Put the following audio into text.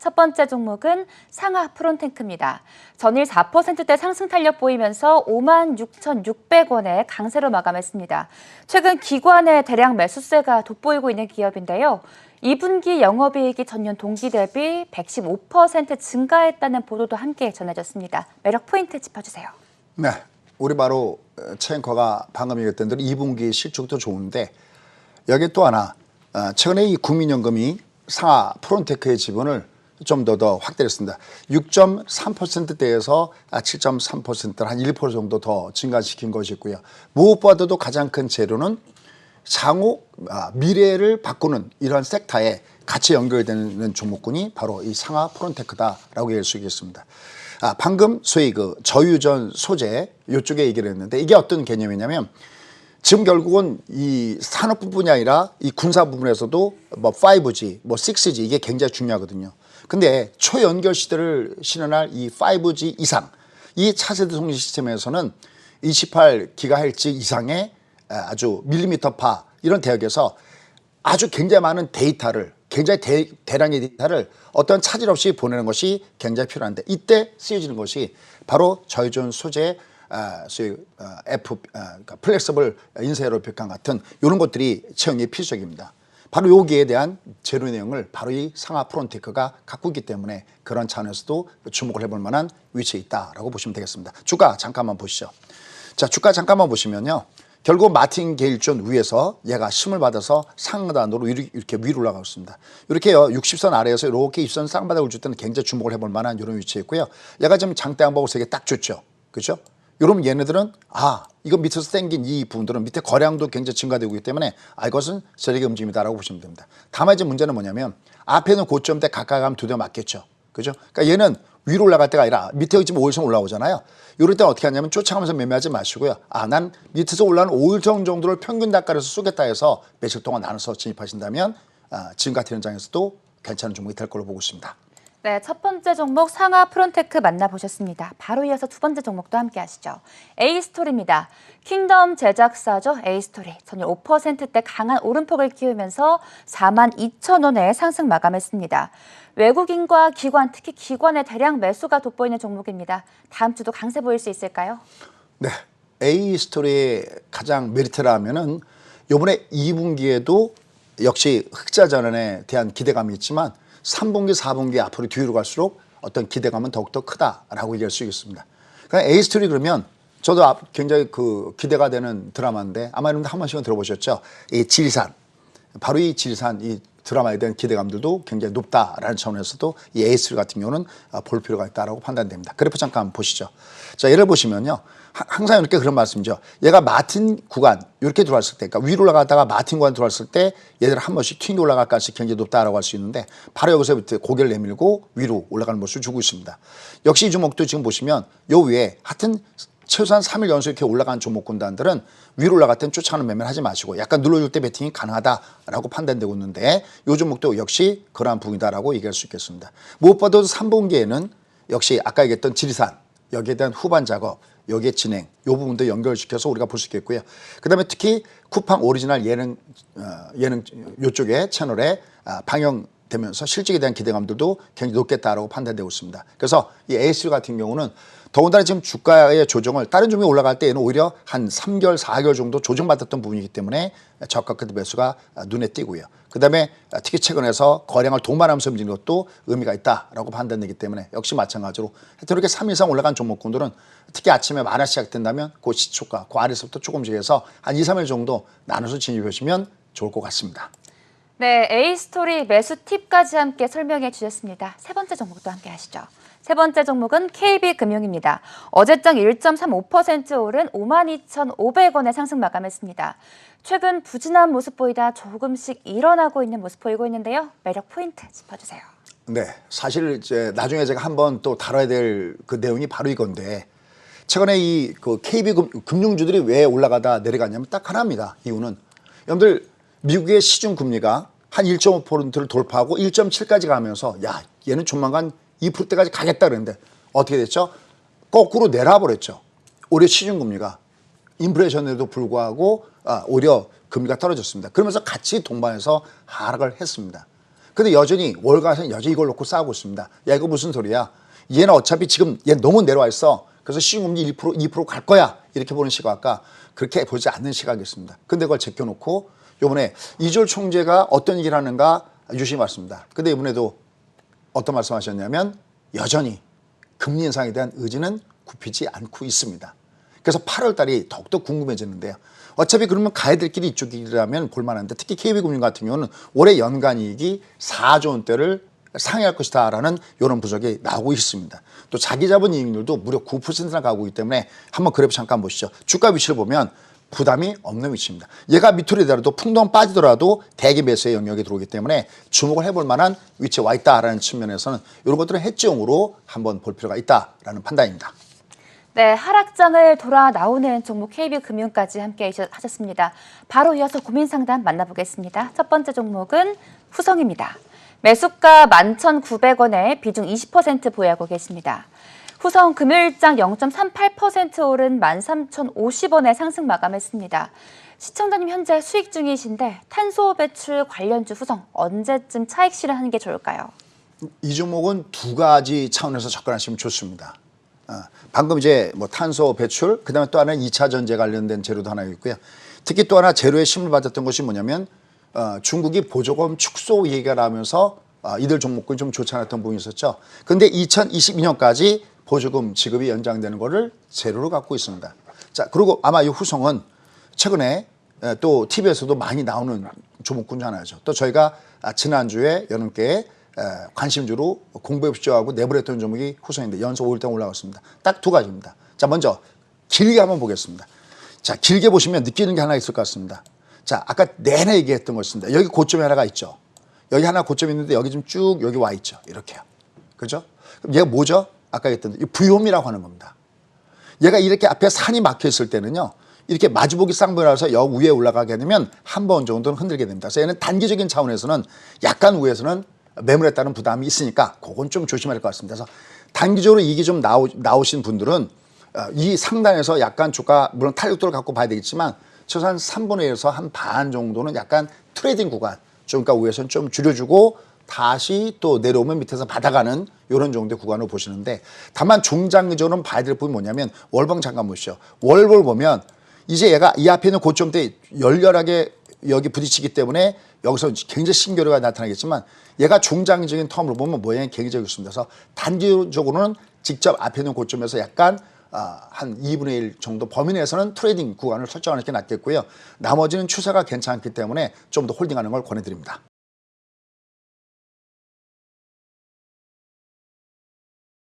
첫 번째 종목은 상하 프론테크입니다. 전일 4%대 상승 탄력 보이면서 56,600원에 강세로 마감했습니다. 최근 기관의 대량 매수세가 돋보이고 있는 기업인데요. 2분기 영업이익이 전년 동기 대비 115% 증가했다는 보도도 함께 전해졌습니다. 매력 포인트 짚어주세요. 네, 우리 바로 최 앵커가 방금 얘기했던 대로 2분기 실적도 좋은데 여기 또 하나 최근에 이 국민연금이 상하 프론테크의 지분을 좀 더 확대했습니다. 6.3%대에서 7.3%를 한 1% 정도 더 증가시킨 것이 있고요. 무엇보다도 가장 큰 재료는 향후 미래를 바꾸는 이런 섹터에 같이 연결되는 종목군이 바로 이 상하 프론테크다라고 얘기할 수 있겠습니다. 방금 소위 그 저유전 소재 이쪽에 얘기를 했는데 이게 어떤 개념이냐면 지금 결국은 이 산업 부분이 아니라 이 군사 부분에서도 뭐 5G, 뭐 6G 이게 굉장히 중요하거든요. 근데 초연결 시대를 실현할 이 5G 이상, 이 차세대 통신 시스템에서는 28GHz 이상의 아주 밀리미터파 이런 대역에서 아주 굉장히 많은 데이터를 굉장히 대량의 데이터를 어떤 차질 없이 보내는 것이 굉장히 필요한데 이때 쓰여지는 것이 바로 저유전 소재 그러니까 플렉서블 인쇄로 벽화 같은 이런 것들이 채용이 필수적입니다. 바로 여기에 대한 재료 내용을 바로 이 상하 프론테크가 갖고 있기 때문에 그런 차원에서도 주목을 해볼 만한 위치에 있다라고 보시면 되겠습니다. 주가 잠깐만 보시죠. 자, 주가 잠깐만 보시면요. 결국 마틴게일존 위에서 얘가 힘을 받아서 상단으로 이렇게 위로 올라가고 있습니다. 이렇게요, 60선 아래에서 이렇게 20선 쌍바닥을 줄 때는 굉장히 주목을 해볼 만한 이런 위치에 있고요. 얘가 지금 장대 한복을 세게 딱 줬죠. 그죠? 여러분 얘네들은 이거 밑에서 당긴 이 부분들은 밑에 거량도 굉장히 증가되고 있기 때문에 이것은 세력의 움직임이다라고 보시면 됩니다. 다만 이제 문제는 뭐냐면 앞에 있는 고점대 가까이 가면 두 대 맞겠죠. 그죠? 그러니까 얘는 위로 올라갈 때가 아니라 밑에 지금 5일선 올라오잖아요. 이럴 때 어떻게 하냐면 쫓아가면서 매매하지 마시고요. 난 밑에서 올라오는 5일선 정도를 평균 단가에서 쏘겠다 해서 며칠 동안 나눠서 진입하신다면 지금 같은 현장에서도 괜찮은 종목이 될 걸로 보고 있습니다. 네, 첫 번째 종목 상하 프론테크 만나보셨습니다. 바로 이어서 두 번째 종목도 함께 하시죠. A스토리입니다. 킹덤 제작사죠. A스토리. 전일 5%대 강한 오름폭을 키우면서 42,000원에 상승 마감했습니다. 외국인과 기관, 특히 기관의 대량 매수가 돋보이는 종목입니다. 다음 주도 강세 보일 수 있을까요? 네, A스토리의 가장 메리트라 하면은 이번에 2분기에도 역시 흑자 전환에 대한 기대감이 있지만 3분기, 4분기 앞으로 뒤로 갈수록 어떤 기대감은 더욱더 크다라고 얘기할 수 있겠습니다. 그러니까 A스토리 그러면 저도 굉장히 그 기대가 되는 드라마인데 아마 여러분들 한 번씩은 들어보셨죠? 이 지리산. 바로 이 지리산 이 드라마에 대한 기대감들도 굉장히 높다라는 차원에서도 이 A스토리 같은 경우는 볼 필요가 있다라고 판단됩니다. 그래프 잠깐 보시죠. 자, 예를 보시면요. 항상 이렇게 그런 말씀이죠. 얘가 마틴 구간 이렇게 들어왔을 때, 그러니까 위로 올라가다가 마틴 구간 들어왔을 때 얘들 한 번씩 튕겨 올라갈 가능성이 굉장히 높다라고 할 수 있는데 바로 여기서부터 고개를 내밀고 위로 올라가는 모습을 주고 있습니다. 역시 이 종목도 지금 보시면 요 위에 하여튼 최소한 3일 연속 이렇게 올라가는 종목 군단들은 위로 올라갈 땐 쫓아가는 매매를 하지 마시고 약간 눌러줄 때 배팅이 가능하다라고 판단되고 있는데 이 종목도 역시 그러한 부분이다라고 얘기할 수 있겠습니다. 무엇보다도 3분기에는 역시 아까 얘기했던 지리산 여기에 대한 후반 작업 여기에 진행, 이 부분도 연결시켜서 우리가 볼 수 있겠고요. 그 다음에 특히 쿠팡 오리지널 예능 이쪽에 채널에 방영되면서 실적에 대한 기대감들도 굉장히 높겠다라고 판단되고 있습니다. 그래서 이 ASU 같은 경우는 더군다나 지금 주가의 조정을 다른 종목이 올라갈 때에는 오히려 한 3개월, 4개월 정도 조정받았던 부분이기 때문에 저가 끝 매수가 눈에 띄고요. 그 다음에 특히 최근에서 거량을 동반하면서 움직이는 것도 의미가 있다라고 판단되기 때문에 역시 마찬가지로 하여튼 이렇게 3일 이상 올라간 종목군들은 특히 아침에 만화 시작된다면 그 시초가 그 아래서부터 조금씩 해서 한 2, 3일 정도 나눠서 진입하시면 좋을 것 같습니다. 네, A스토리 매수 팁까지 함께 설명해 주셨습니다. 세 번째 종목도 함께 하시죠. 세 번째 종목은 KB금융입니다. 어제장 1.35% 오른 52,500원에 상승 마감했습니다. 최근 부진한 모습 보이다 조금씩 일어나고 있는 모습 보이고 있는데요. 매력 포인트 짚어주세요. 네, 사실 이제 나중에 제가 한번 또 다뤄야 될 그 내용이 바로 이건데 최근에 이 그 KB 금융주들이 왜 올라가다 내려가냐면 딱 하나입니다. 이유는 여러분들 미국의 시중 금리가 한 1.5%를 돌파하고 1.7까지 가면서 야 얘는 조만간 2%대까지 가겠다 그랬는데 어떻게 됐죠? 거꾸로 내려버렸죠. 올해 시중 금리가 인플레이션에도 불구하고 오히려 금리가 떨어졌습니다. 그러면서 같이 동반해서 하락을 했습니다. 근데 여전히 월가에서는 여전히 이걸 놓고 싸우고 있습니다. 야, 이거 무슨 소리야? 얘는 어차피 지금 얘 너무 내려와 있어. 그래서 시중금리 1%, 2%갈 거야. 이렇게 보는 시각과 그렇게 보지 않는 시각이었습니다. 근데 그걸 제껴놓고 이번에 이주열 총재가 어떤 얘기를 하는가 유심히 봤습니다. 근데 이번에도 어떤 말씀하셨냐면 여전히 금리 인상에 대한 의지는 굽히지 않고 있습니다. 그래서 8월 달이 더욱더 궁금해지는데요. 어차피 그러면 가야 될 길이 이쪽이라면 볼만한데 특히 KB금융 같은 경우는 올해 연간 이익이 4조 원대를 상회할 것이다라는 이런 분석이 나오고 있습니다. 또 자기 자본 이익률도 무려 9%나 가고 있기 때문에 한번 그래프 잠깐 보시죠. 주가 위치를 보면 부담이 없는 위치입니다. 얘가 밑으로 내더라도 풍덩 빠지더라도 대기 매수의 영역에 들어오기 때문에 주목을 해볼 만한 위치에 와 있다라는 측면에서는 이런 것들은 해지용으로 한번 볼 필요가 있다라는 판단입니다. 네, 하락장을 돌아 나오는 종목 KB금융까지 함께 하셨습니다. 바로 이어서 고민 상담 만나보겠습니다. 첫 번째 종목은 후성입니다. 매수가 11,900원에 비중 20% 보유하고 계십니다. 후성 금요일장 0.38% 오른 13,050원에 상승 마감했습니다. 시청자님 현재 수익 중이신데 탄소 배출 관련주 후성 언제쯤 차익 실현하는 게 좋을까요? 이 종목은 두 가지 차원에서 접근하시면 좋습니다. 방금 이제 뭐 탄소 배출, 그다음에 또 하나는 2차 전지 관련된 재료도 하나 있고요. 특히 또 하나 재료에 힘을 받았던 것이 뭐냐면 중국이 보조금 축소 얘기가 나오면서 이들 종목군이 좀 좋지 않았던 부분이 있었죠. 그런데 2022년까지 보조금 지급이 연장되는 거를 재료로 갖고 있습니다. 자, 그리고 아마 이 후성은 최근에 또 TV에서도 많이 나오는 종목군 중 하나죠. 또 저희가 지난주에 여러분께 관심주로 공부해 보시죠 하고 내보냈던 종목이 후성인데 연속 5일 동안 올라갔습니다. 딱 두 가지입니다. 자, 먼저 길게 한번 보겠습니다. 자, 길게 보시면 느끼는 게 하나 있을 것 같습니다. 자, 아까 내내 얘기했던 것입니다. 여기 고점이 하나가 있죠. 여기 하나 고점이 있는데 여기 좀 쭉 여기 와 있죠. 이렇게요. 그죠? 그럼 얘가 뭐죠? 아까 얘기했던 부요미라고 하는 겁니다. 얘가 이렇게 앞에 산이 막혀 있을 때는요. 이렇게 마주보기 쌍봉이라서 여 위에 올라가게 되면 한 번 정도는 흔들게 됩니다. 그래서 얘는 단기적인 차원에서는 약간 위에서는 매물에 따른 부담이 있으니까 그건 좀 조심해야 될 것 같습니다. 그래서 단기적으로 이익이 좀 나오신 분들은 이 상단에서 약간 주가 물론 탄력도를 갖고 봐야 되겠지만 최소한 3분의 1에서 한 반 정도는 약간 트레이딩 구간 주가 위에서는 좀 줄여주고 다시 또 내려오면 밑에서 받아가는 이런 정도의 구간으로 보시는데 다만 중장기적으로는 봐야 될 부분이 뭐냐면 월봉 잠깐 보시죠. 월봉을 보면 이제 얘가 이 앞에 있는 고점 때 열렬하게 여기 부딪히기 때문에 여기서 굉장히 신기루가 나타나겠지만 얘가 중장기적인 텀으로 보면 모양이 굉장히 좋습니다. 그래서 단기적으로는 직접 앞에 있는 고점에서 약간 한 2분의 1 정도 범위 내에서는 트레이딩 구간을 설정하는 게 낫겠고요. 나머지는 추세가 괜찮기 때문에 좀 더 홀딩하는 걸 권해드립니다.